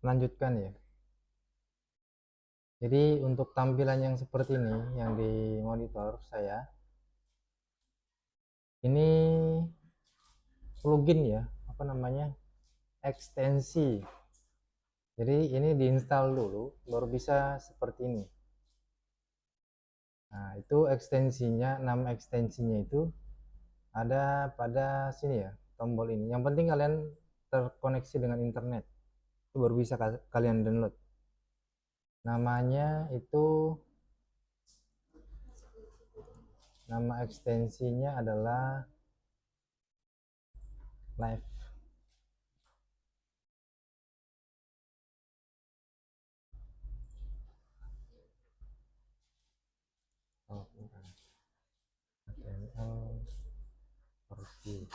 melanjutkan ya. Jadi untuk tampilan yang seperti ini yang di monitor saya, ini plugin ya, apa namanya, ekstensi. Jadi ini diinstal dulu baru bisa seperti ini. Nah, itu ekstensinya, nama ekstensinya itu ada pada sini ya, tombol ini. Yang penting kalian terkoneksi dengan internet, itu baru bisa kalian download. Namanya itu, nama ekstensinya adalah Live. Oh, HTML versi.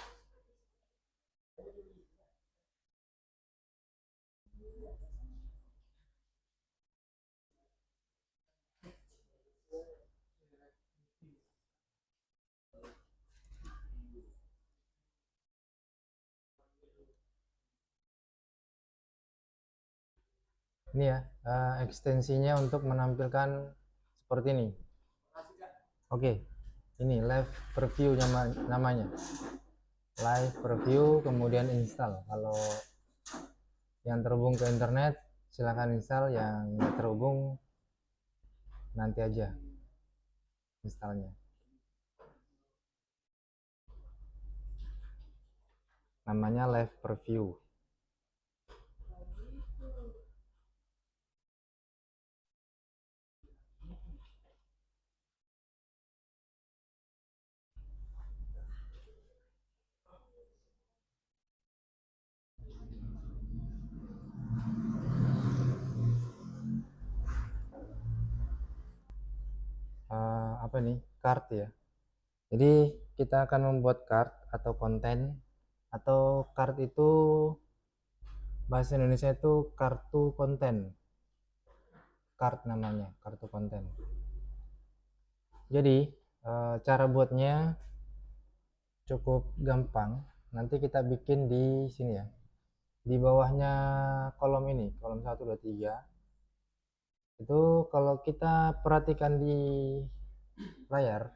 Ini ya, ekstensinya untuk menampilkan seperti ini. Oke, ini live preview namanya. Live preview kemudian install. Kalau yang terhubung ke internet silahkan install, yang nggak terhubung nanti aja installnya. Namanya live preview. Apa nih, card ya. Jadi kita akan membuat card atau konten, atau card itu bahasa Indonesia itu kartu konten. Card namanya, kartu konten. Jadi cara buatnya cukup gampang. Nanti kita bikin di sini ya, di bawahnya kolom ini, kolom 1 2 3. Itu kalau kita perhatikan di layar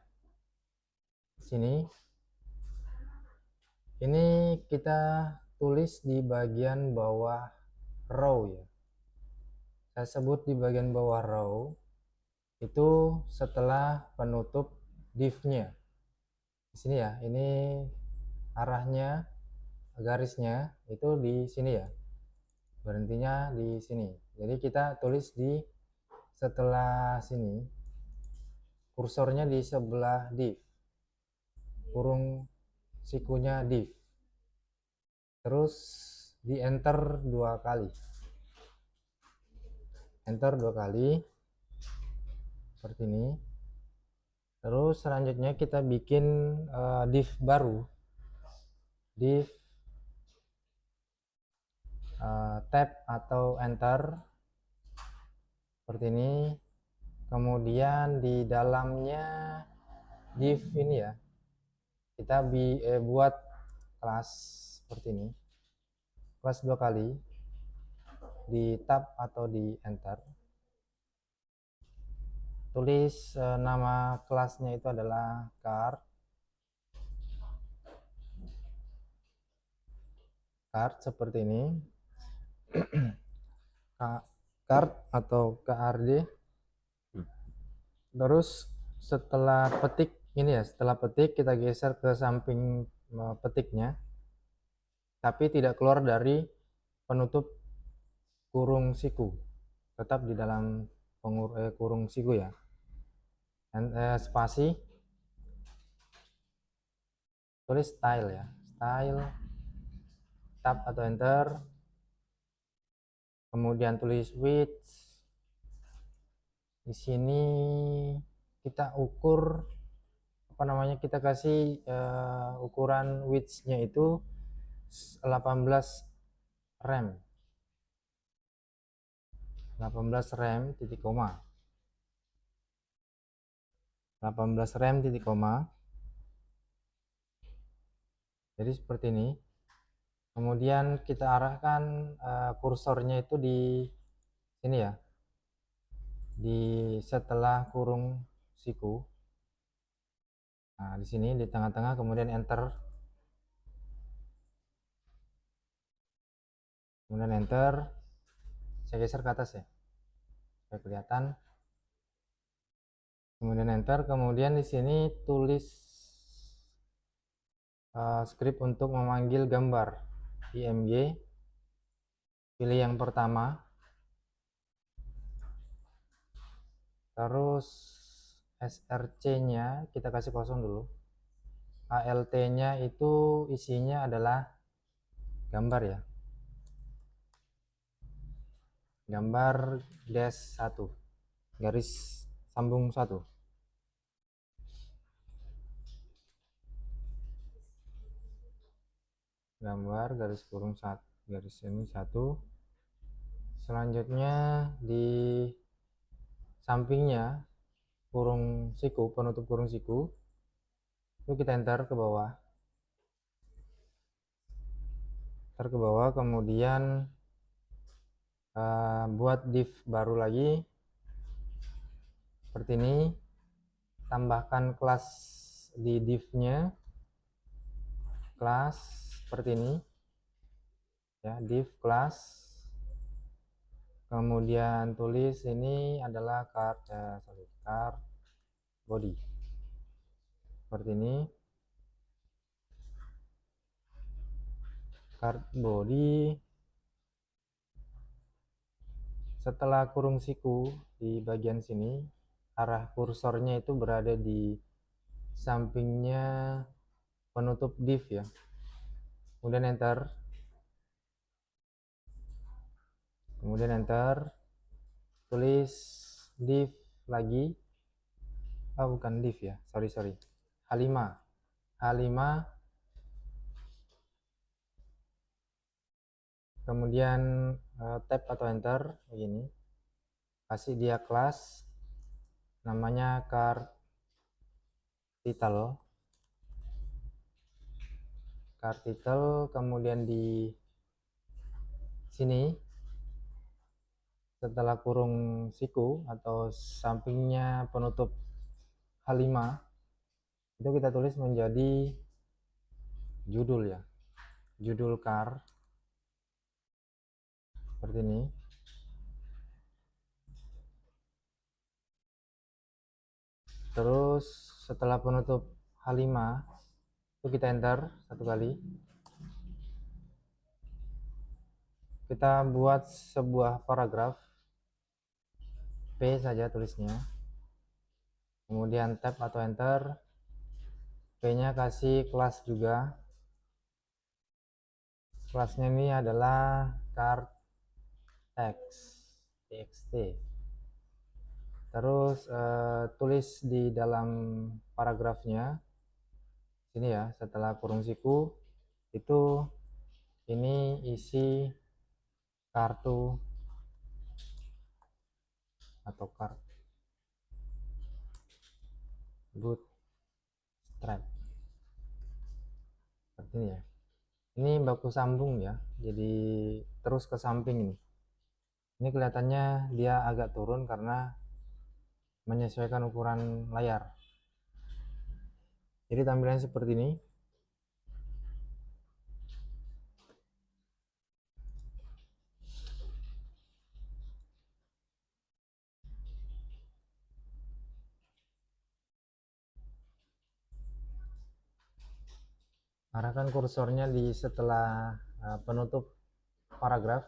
sini, ini kita tulis di bagian bawah row ya. Saya sebut di bagian bawah row itu setelah penutup div-nya. Di sini ya, ini arahnya, garisnya itu di sini ya. Berhentinya di sini. Jadi kita tulis di setelah sini, kursornya di sebelah div, kurung sikunya div, terus di enter 2 kali, enter 2 kali seperti ini. Terus selanjutnya kita bikin div baru, div tab atau enter seperti ini. Kemudian di dalamnya div ini ya, kita buat kelas seperti ini, kelas 2 kali, di tab atau di enter. Tulis nama kelasnya itu adalah card, seperti ini. Card atau KRD. Terus setelah petik ini ya, setelah petik kita geser ke samping petiknya, tapi tidak keluar dari penutup kurung siku, tetap di dalam kurung siku ya. Spasi, tulis style ya, style, tab atau enter, kemudian tulis width. Di sini kita ukur, apa namanya, kita kasih ukuran width-nya itu 18 rem, 18 rem titik koma, 18 rem titik koma. Jadi seperti ini. Kemudian kita arahkan kursornya itu di sini ya, di setelah kurung siku. Nah, di sini di tengah-tengah, kemudian enter. Kemudian enter. Saya geser ke atas ya, supaya kelihatan. Kemudian enter. Kemudian di sini tulis script untuk memanggil gambar img. Pilih yang pertama. Terus src-nya kita kasih kosong dulu. alt-nya itu isinya adalah gambar ya, gambar dash 1 garis sambung 1. Gambar garis kurung 1 garis ini 1. Selanjutnya di sampingnya kurung siku, penutup kurung siku itu kita enter ke bawah, kemudian buat div baru lagi seperti ini. Tambahkan kelas di div-nya, kelas seperti ini ya, div kelas. Kemudian tulis ini adalah card body seperti ini, card body. Setelah kurung siku di bagian sini, arah kursornya itu berada di sampingnya penutup div ya. Kemudian enter. Kemudian enter. Tulis div lagi. Bukan div ya. Sorry. H5. Kemudian tab atau enter begini. Kasih dia kelas namanya card title. Kemudian di sini setelah kurung siku atau sampingnya penutup H5 itu kita tulis menjadi judul ya, judul car seperti ini. Terus setelah penutup H5 itu kita enter satu kali. Kita buat sebuah paragraf, P saja tulisnya. Kemudian tab atau enter. P-nya kasih kelas juga. Kelasnya ini adalah card txt. Terus tulis di dalam paragrafnya sini ya, setelah kurung siku itu ini isi kartu atau card bootstrap seperti ini ya. Ini baku sambung ya, jadi terus ke samping ini. Ini kelihatannya dia agak turun karena menyesuaikan ukuran layar. Jadi tampilannya seperti ini. Arahkan kursornya di setelah penutup paragraf.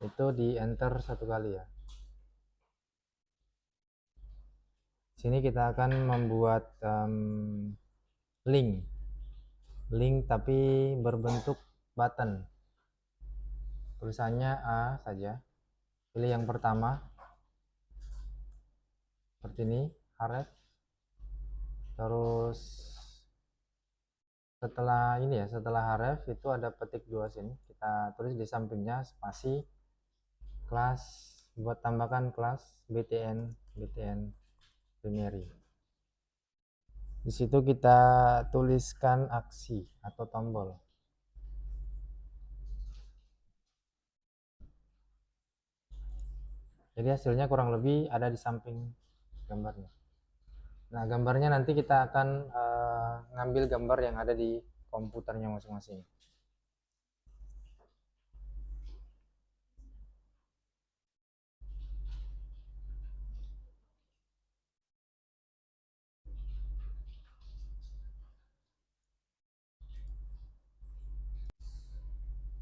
Itu di enter satu kali ya. Sini kita akan membuat link tapi berbentuk button. Tulisannya A saja. Pilih yang pertama seperti ini, href. Terus setelah ini ya, setelah href itu ada petik 2 sini. Kita tulis di sampingnya spasi kelas, buat tambahkan kelas btn primary. Di situ kita tuliskan aksi atau tombol. Jadi hasilnya kurang lebih ada di samping gambarnya. Nah, gambarnya nanti kita akan ngambil gambar yang ada di komputernya masing-masing.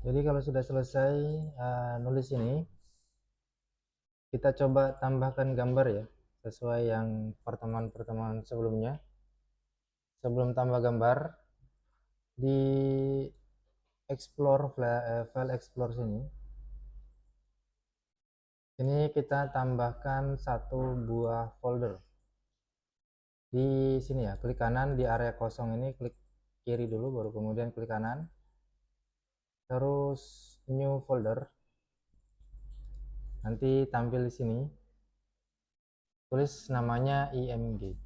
Jadi kalau sudah selesai nulis ini, kita coba tambahkan gambar ya, sesuai yang pertemuan-pertemuan sebelumnya. Sebelum tambah gambar, di explore file explore sini, ini kita tambahkan satu buah folder. Di sini ya, klik kanan di area kosong ini, klik kiri dulu, baru kemudian klik kanan, terus new folder. Nanti tampil di sini, tulis namanya img,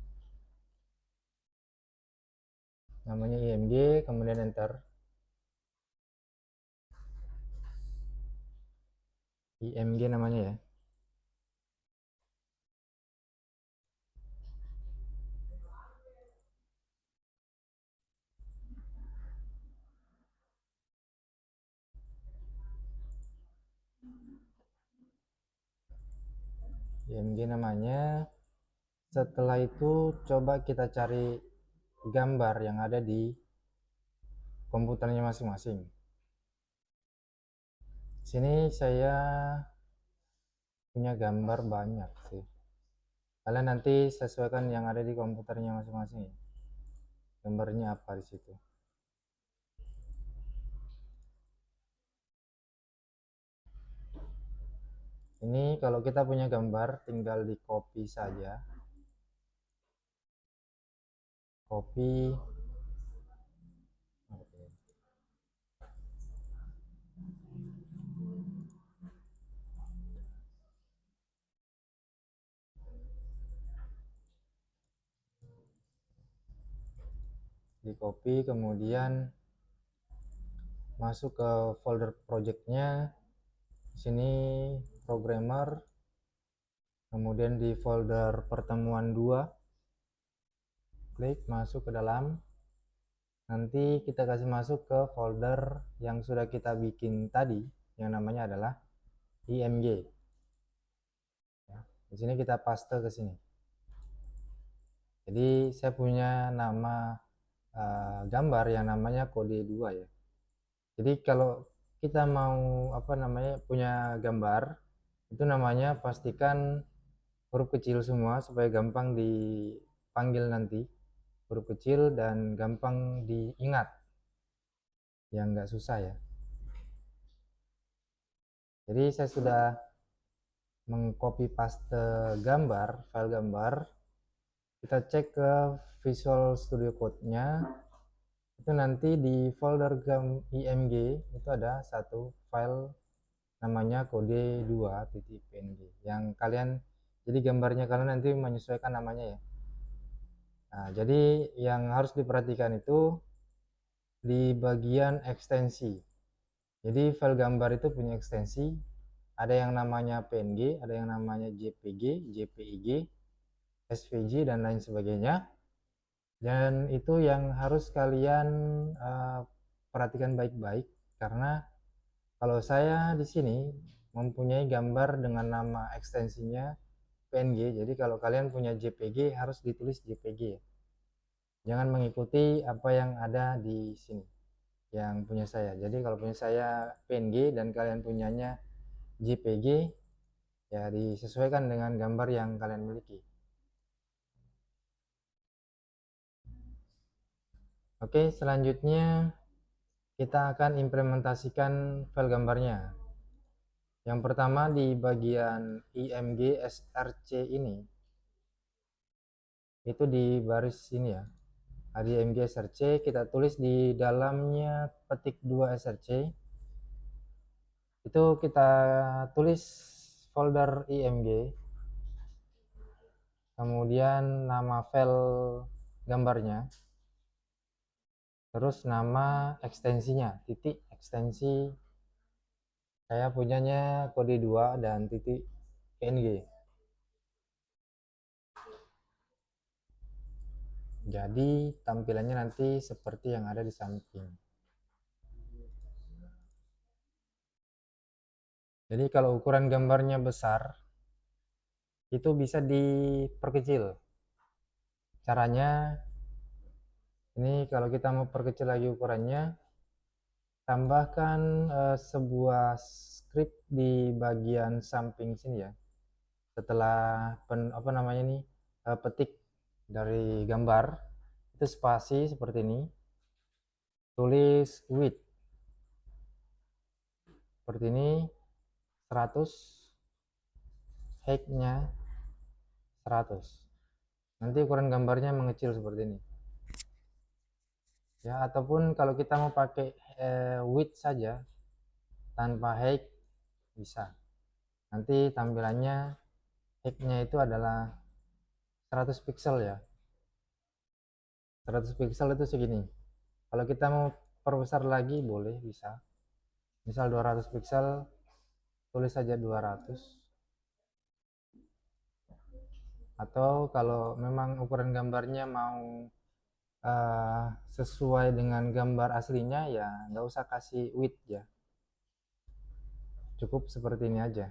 kemudian enter. img namanya ya. img namanya. Setelah itu coba kita cari gambar yang ada di komputernya masing-masing. Sini saya punya gambar banyak sih. Kalian nanti sesuaikan yang ada di komputernya masing-masing. Gambarnya apa di situ. Ini kalau kita punya gambar tinggal di copy saja. Copy. Di copy, kemudian masuk ke folder projectnya. Sini programmer, kemudian di folder pertemuan 2, klik masuk ke dalam. Nanti kita kasih masuk ke folder yang sudah kita bikin tadi, yang namanya adalah img. Di sini kita paste ke sini. Jadi saya punya nama gambar yang namanya kode 2 ya. Jadi kalau kita mau punya gambar, itu namanya pastikan huruf kecil semua supaya gampang dipanggil nanti, huruf kecil dan gampang diingat, yang nggak susah ya. Jadi saya sudah mengcopy paste gambar, file gambar. Kita cek ke Visual Studio Code-nya. Itu nanti di folder img itu ada satu file namanya kode 2.png yang kalian, jadi gambarnya kalian nanti menyesuaikan namanya ya. Nah, jadi yang harus diperhatikan itu di bagian ekstensi. Jadi file gambar itu punya ekstensi, ada yang namanya PNG, ada yang namanya JPG, JPEG, SVG dan lain sebagainya. Dan itu yang harus kalian perhatikan baik-baik, karena kalau saya di sini mempunyai gambar dengan nama ekstensinya PNG, jadi kalau kalian punya JPG harus ditulis JPG ya. Jangan mengikuti apa yang ada di sini yang punya saya. Jadi kalau punya saya PNG dan kalian punyanya JPG, ya disesuaikan dengan gambar yang kalian miliki. Oke, selanjutnya kita akan implementasikan file gambarnya. Yang pertama di bagian img src ini, itu di baris ini ya, di img src kita tulis di dalamnya petik 2 src, itu kita tulis folder img, kemudian nama file gambarnya, terus nama ekstensinya, titik ekstensi saya punyanya kode 2 dan titik PNG. Jadi tampilannya nanti seperti yang ada di samping. Jadi kalau ukuran gambarnya besar, itu bisa diperkecil. Caranya, ini kalau kita mau perkecil lagi ukurannya, tambahkan sebuah script di bagian samping sini ya. Setelah petik dari gambar, itu spasi seperti ini, tulis width seperti ini 100, height-nya 100. Nanti ukuran gambarnya mengecil seperti ini. Ya, ataupun kalau kita mau pakai width saja tanpa height bisa. Nanti tampilannya height-nya itu adalah 100 pixel ya. 100 pixel itu segini. Kalau kita mau perbesar lagi boleh, bisa. Misal 200 pixel, tulis saja 200. Atau kalau memang ukuran gambarnya mau sesuai dengan gambar aslinya, ya nggak usah kasih width ya, cukup seperti ini aja.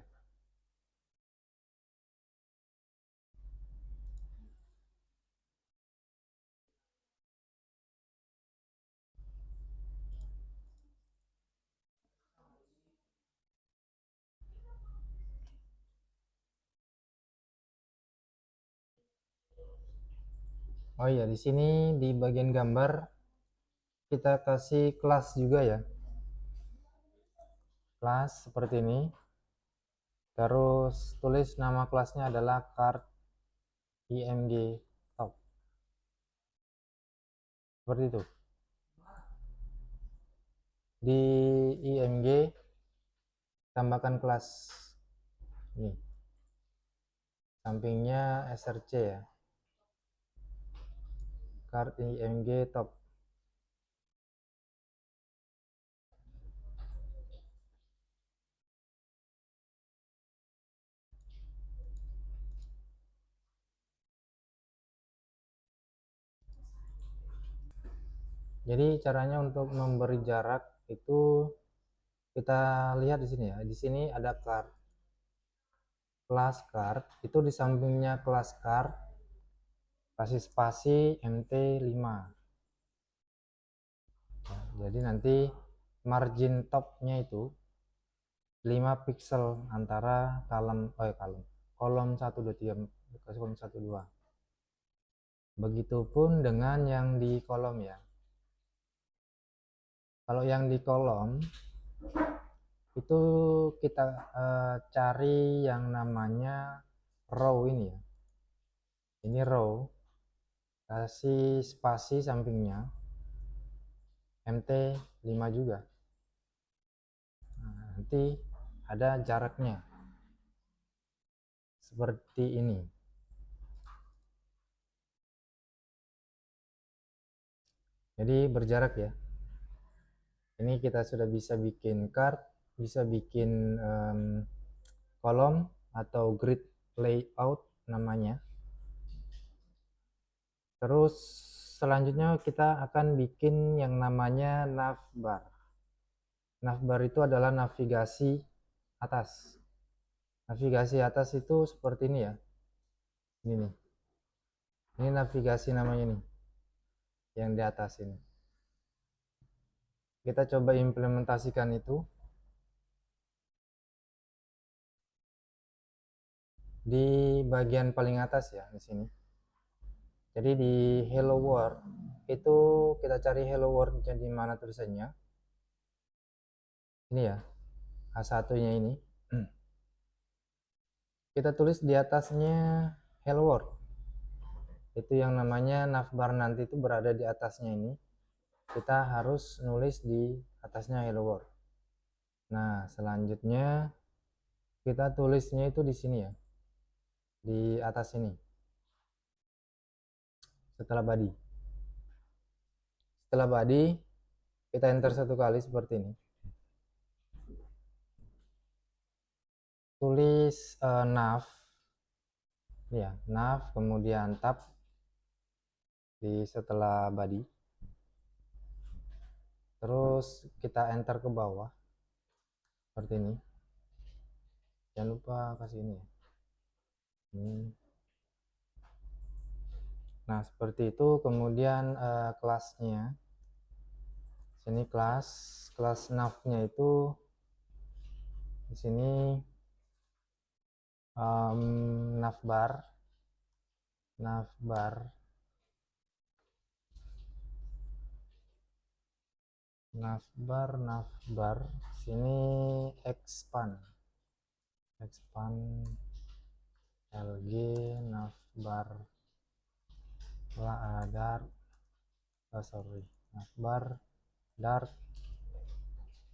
Oh iya, di sini di bagian gambar kita kasih kelas juga ya, kelas seperti ini. Terus tulis nama kelasnya adalah card img top, seperti itu. Di img tambahkan kelas ini, sampingnya src ya, card img top. Jadi caranya untuk memberi jarak itu kita lihat di sini ya. Di sini ada card, kelas card, itu di sampingnya kelas card kasih spasi mt5. Nah, jadi nanti margin topnya itu 5 pixel antara kolom 1 2 3 kolom 1 2. Begitupun dengan yang di kolom ya. Kalau yang di kolom itu kita cari yang namanya row ini ya. Ini row, kasih spasi sampingnya mt5 juga. Nah, nanti ada jaraknya seperti ini. Jadi berjarak ya. Ini kita sudah bisa bikin card, bisa bikin kolom atau grid layout namanya. Terus selanjutnya kita akan bikin yang namanya navbar. Navbar itu adalah navigasi atas. Navigasi atas itu seperti ini ya. Ini nih. Ini navigasi namanya nih. Yang di atas ini. Kita coba implementasikan itu di bagian paling atas ya, di sini. Jadi di hello world itu kita cari hello world di mana tulisannya. Ini ya, A1-nya ini. Kita tulis di atasnya hello world. Itu yang namanya navbar nanti itu berada di atasnya ini. Kita harus nulis di atasnya hello world. Nah, selanjutnya kita tulisnya itu di sini ya. Di atas ini. Setelah body. Setelah body, kita enter satu kali seperti ini. Tulis nav, ya, nav, kemudian tab di setelah body. Terus kita enter ke bawah seperti ini. Jangan lupa kasih ini ya. Nah, seperti itu. Kemudian kelasnya sini, kelas navnya itu di sini, navbar sini expand lg navbar navbar dark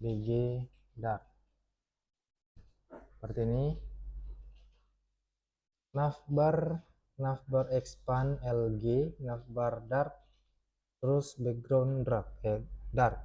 bg dark seperti ini. Navbar expand lg navbar dark, terus background dark.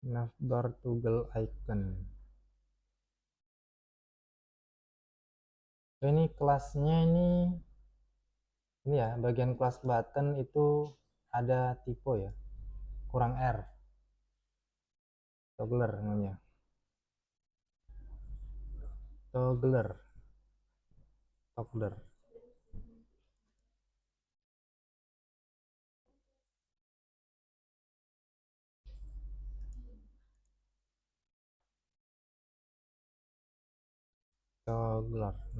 Navbar toggle icon. Ini kelasnya ini ya, bagian kelas button itu ada typo ya, kurang R, toggler namanya, toggler.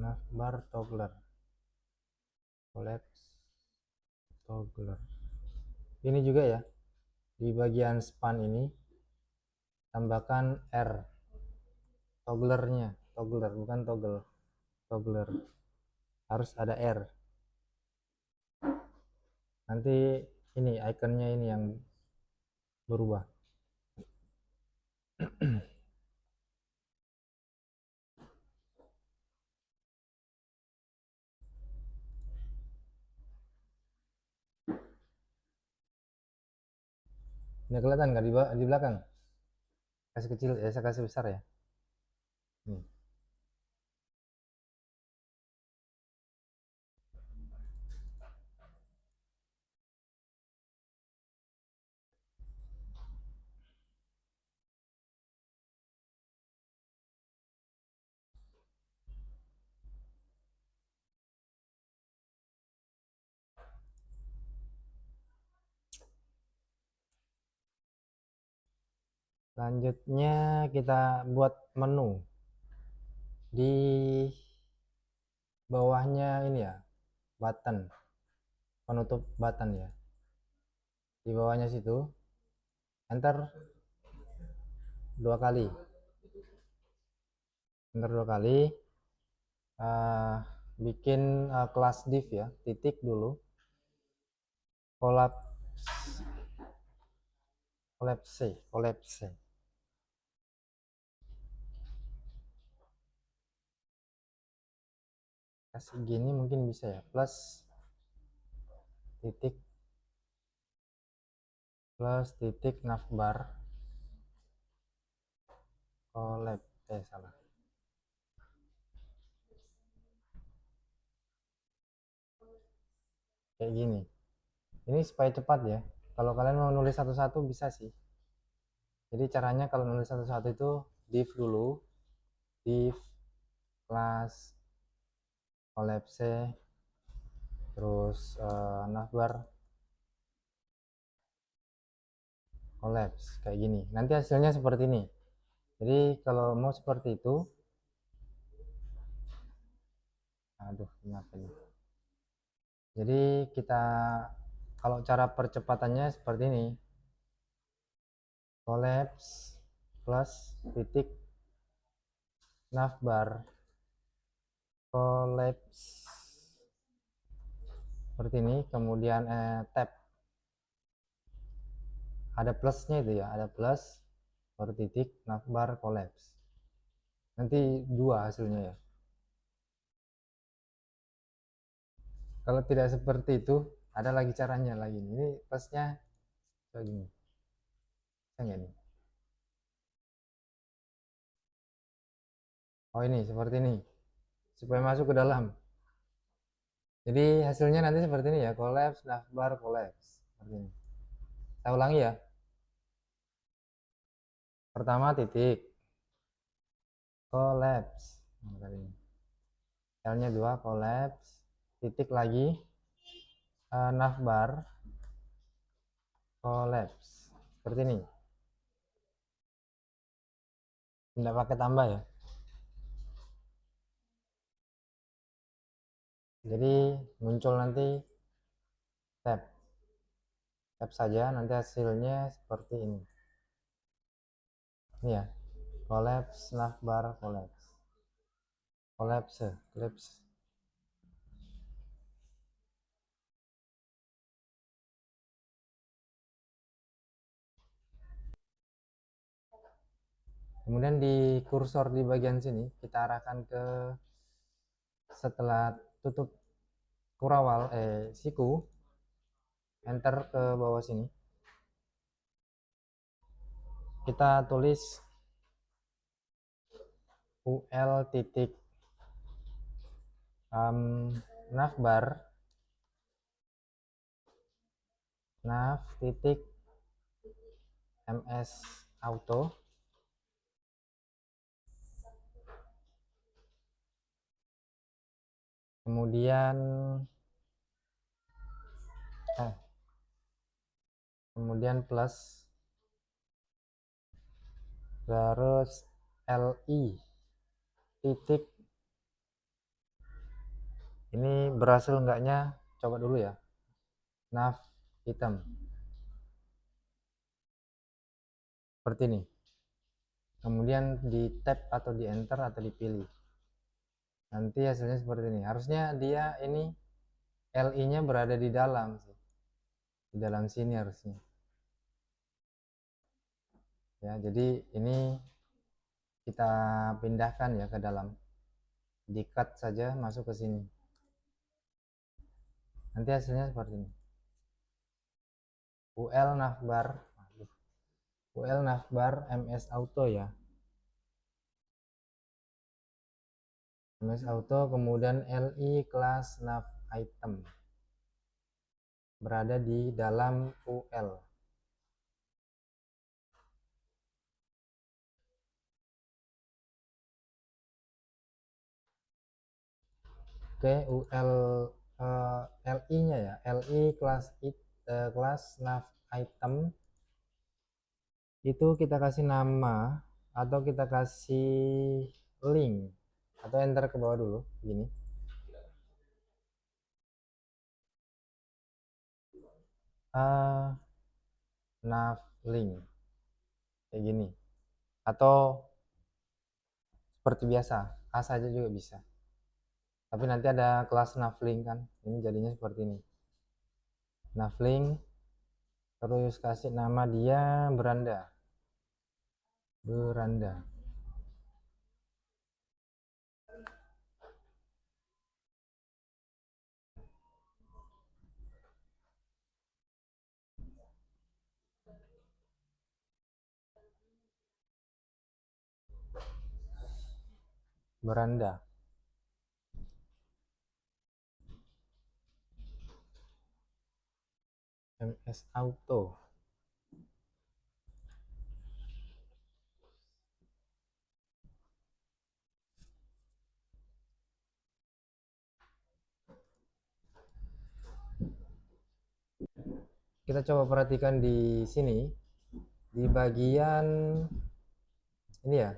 Navbar toggler, collapse toggler. Ini juga ya, di bagian span ini tambahkan R, togglernya, toggler bukan toggle, toggler harus ada R. Nanti ini ikonnya ini yang berubah. Ini kelihatan nggak di belakang? Kasih kecil ya, saya kasih besar ya. Nih. Selanjutnya kita buat menu di bawahnya ini ya, button, penutup button ya, di bawahnya situ enter 2 kali, bikin kelas div ya, titik dulu, collapse. Kasih gini mungkin bisa ya, plus titik navbar collapse, salah, kayak gini. Ini supaya cepat ya, kalau kalian mau nulis satu-satu bisa sih. Jadi caranya kalau nulis satu-satu itu div dulu, div kelas collapse, terus navbar collapse kayak gini. Nanti hasilnya seperti ini. Jadi kalau mau seperti itu, aduh kenapa ini? Jadi kita kalau cara percepatannya seperti ini, collapse plus titik navbar collapse seperti ini, kemudian tab ada plusnya itu ya, ada plus baru titik navbar collapse, nanti dua hasilnya ya. Kalau tidak seperti itu ada lagi caranya lagi, ini plusnya kayak gini, bisa ini? Oh ini seperti ini supaya masuk ke dalam. Jadi hasilnya nanti seperti ini ya, collapse navbar collapse seperti ini. Saya ulangi ya. Pertama titik collapse, L-nya 2 collapse, titik lagi navbar collapse seperti ini. Tidak pakai tambah ya. Jadi muncul nanti tab saja, nanti hasilnya seperti ini. Ini ya, collapse navbar collapse collapse. Kemudian di kursor di bagian sini kita arahkan ke, setelah tutup kurawal siku, enter ke bawah sini, kita tulis ul titik navbar nav titik ms auto, kemudian plus terus li titik, ini berhasil enggaknya coba dulu ya, nav hitam seperti ini, kemudian di tab atau di enter atau dipilih, nanti hasilnya seperti ini. Harusnya dia ini li nya berada di dalam sih, di dalam sini harusnya ya. Jadi ini kita pindahkan ya ke dalam, di cut saja masuk ke sini, nanti hasilnya seperti ini. ul navbar ms auto ya, ms auto, kemudian li kelas nav item berada di dalam ul. Oke, li nya ya, li kelas nav item itu kita kasih nama atau kita kasih link, atau enter ke bawah dulu gini, nav link kayak gini, atau seperti biasa A saja juga bisa, tapi nanti ada kelas navlink kan, ini jadinya seperti ini, navlink, terus kasih nama dia beranda. Beranda ms auto. kita coba perhatikan di sini, di bagian ini ya,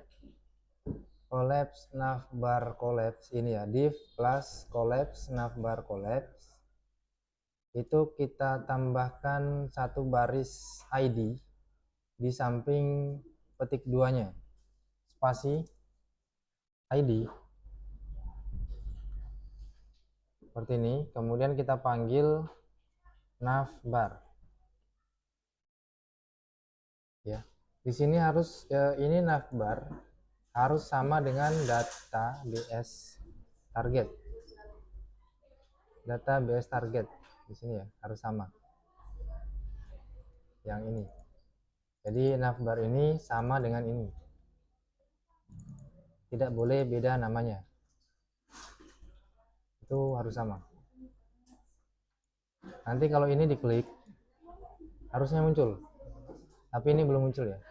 collapse navbar collapse ini ya, div plus collapse navbar collapse, itu kita tambahkan satu baris ID di samping petik duanya, spasi ID seperti ini. Kemudian kita panggil navbar ya. Di sini harus ini navbar harus sama dengan database target. Database target di sini ya harus sama. Yang ini. Jadi navbar ini sama dengan ini. Tidak boleh beda namanya. Itu harus sama. Nanti kalau ini diklik harusnya muncul. Tapi ini belum muncul ya.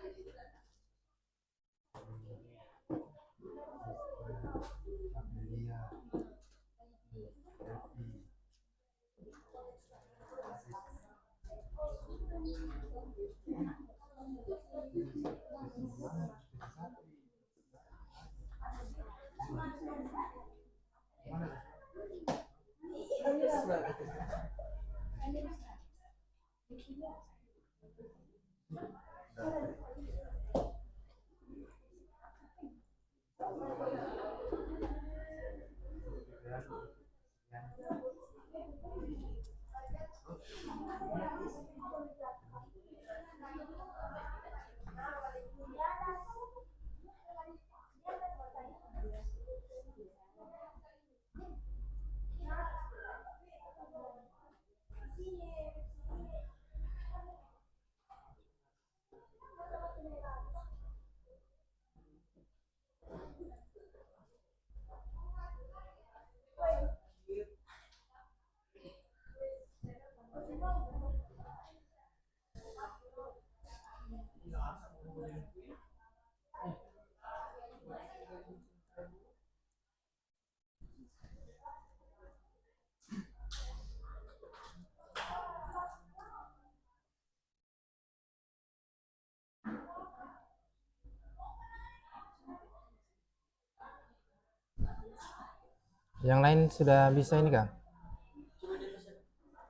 Yang lain sudah bisa ini Kang?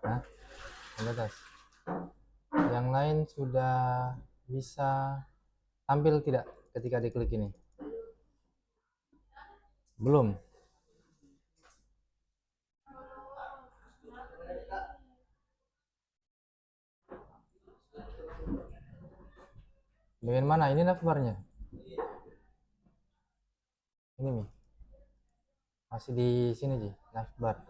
Hah? Atas. Yang lain sudah bisa tampil tidak ketika diklik ini? Belum. Bagian mana? Ini navbarnya. Ini nih. Masih di sini sih, navbar.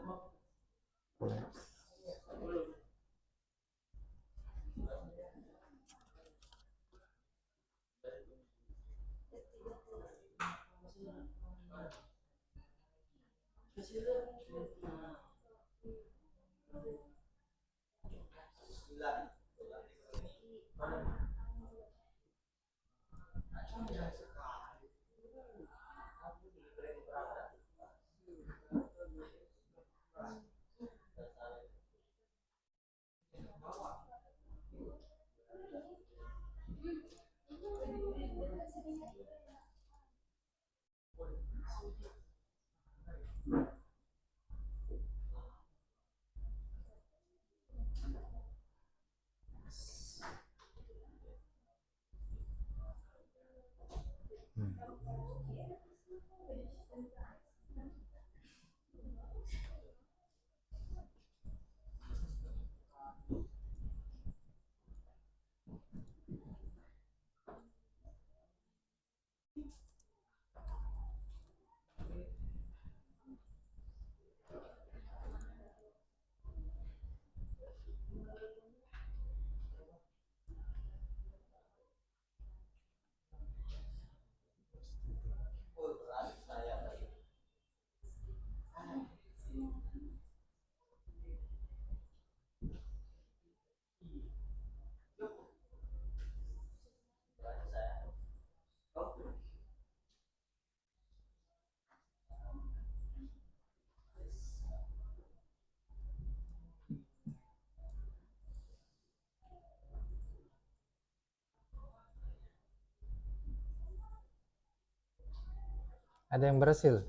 Ada yang berhasil?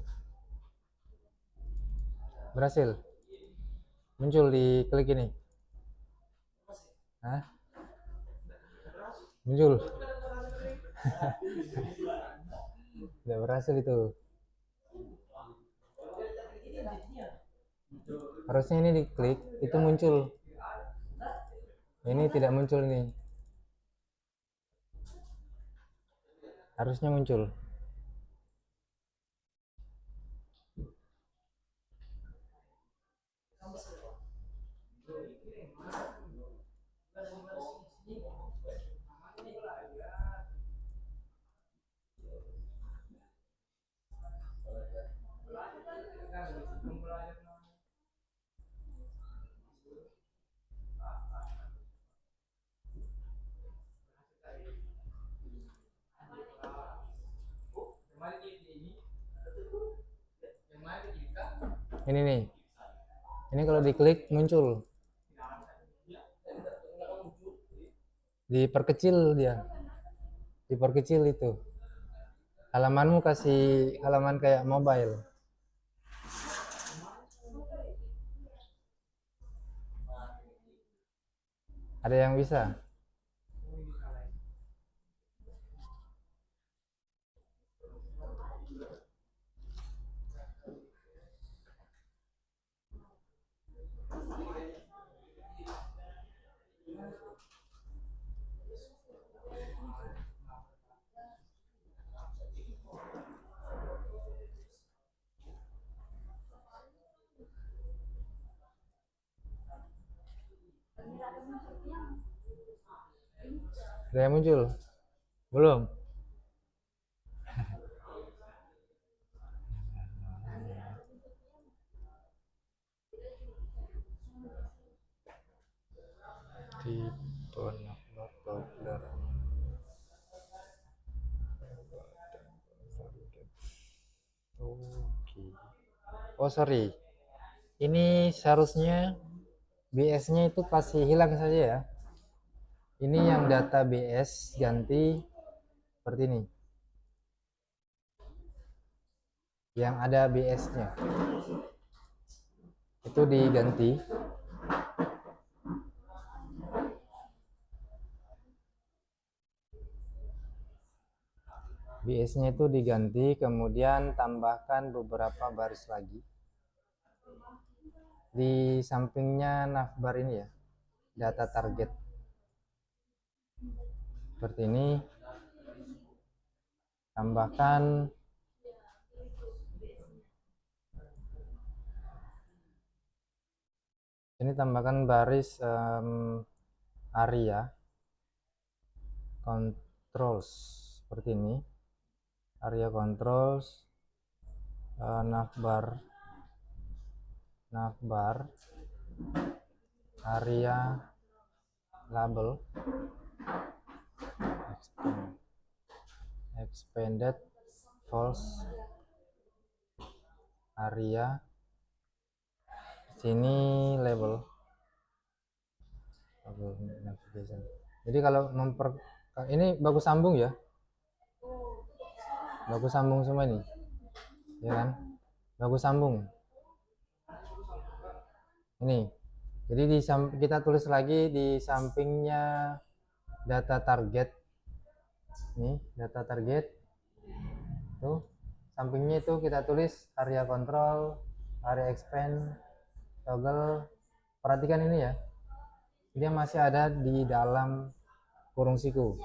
Berhasil? Muncul di klik ini? Hah? Muncul? Tidak berhasil itu. Harusnya ini diklik, itu muncul. Ini tidak muncul ini. Harusnya muncul. Ini nih. Ini kalau diklik muncul. Diperkecil dia. Diperkecil itu. Halamanmu kasih halaman kayak mobile. Ada yang bisa? Ada yang muncul? Belum? Tipe navbar Doppler. Oke. Oh sorry, ini seharusnya BS-nya itu kasih hilang saja ya. Ini yang data BS ganti seperti ini. Yang ada BS-nya itu diganti. BS-nya itu diganti, kemudian tambahkan beberapa baris lagi. Di sampingnya navbar ini ya, data target. Seperti ini. Tambahkan ini, tambahkan baris area controls seperti ini. Area controls navbar area label expanded false area, sini label navigation. Jadi kalau ini bagus sambung ya, bagus sambung semua ini ya kan, bagus sambung ini. Jadi kita tulis lagi di sampingnya data target, nih data target tuh, sampingnya itu kita tulis area control, area expand, toggle. Perhatikan ini ya, dia masih ada di dalam kurung siku.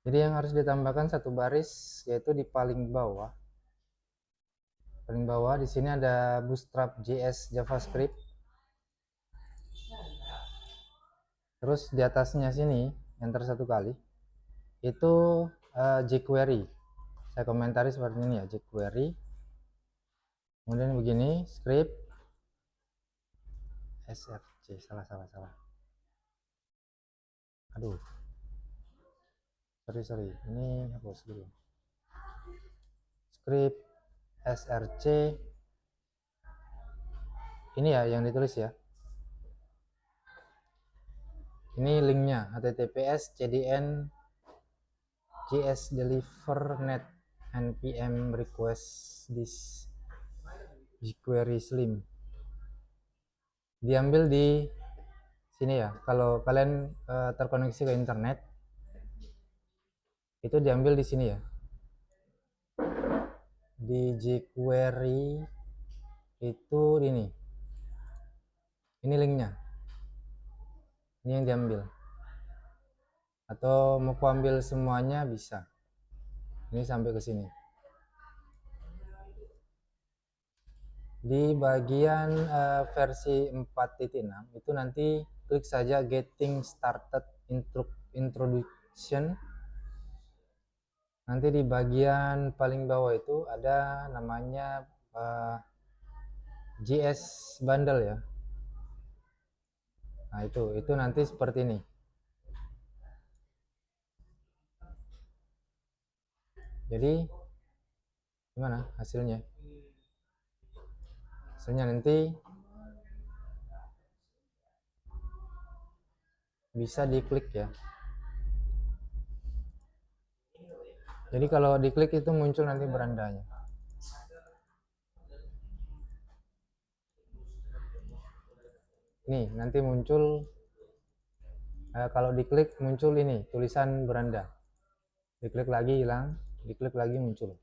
Jadi yang harus ditambahkan satu baris yaitu di paling bawah. Paling bawah di sini ada Bootstrap JS JavaScript. Terus di atasnya sini enter satu kali itu jQuery. Saya komentari seperti ini ya, jQuery. Kemudian begini script src, salah. Aduh, sorry, ini hapus dulu. Script src ini ya yang ditulis ya. Ini linknya https cdn js deliver net npm request this jQuery slim. Diambil di sini ya. Kalau kalian terkoneksi ke internet itu diambil di sini ya, di jQuery itu ini linknya, ini yang diambil, atau mau ambil semuanya bisa, ini sampai ke sini. Di bagian versi 4.6 itu nanti klik saja getting started introduction. Nanti di bagian paling bawah itu ada namanya JS bundle ya. Nah itu nanti seperti ini. Jadi gimana hasilnya? Hasilnya nanti bisa diklik ya. Jadi kalau diklik itu muncul nanti berandanya. Nih nanti muncul kalau diklik muncul ini tulisan beranda. Diklik lagi hilang, diklik lagi muncul.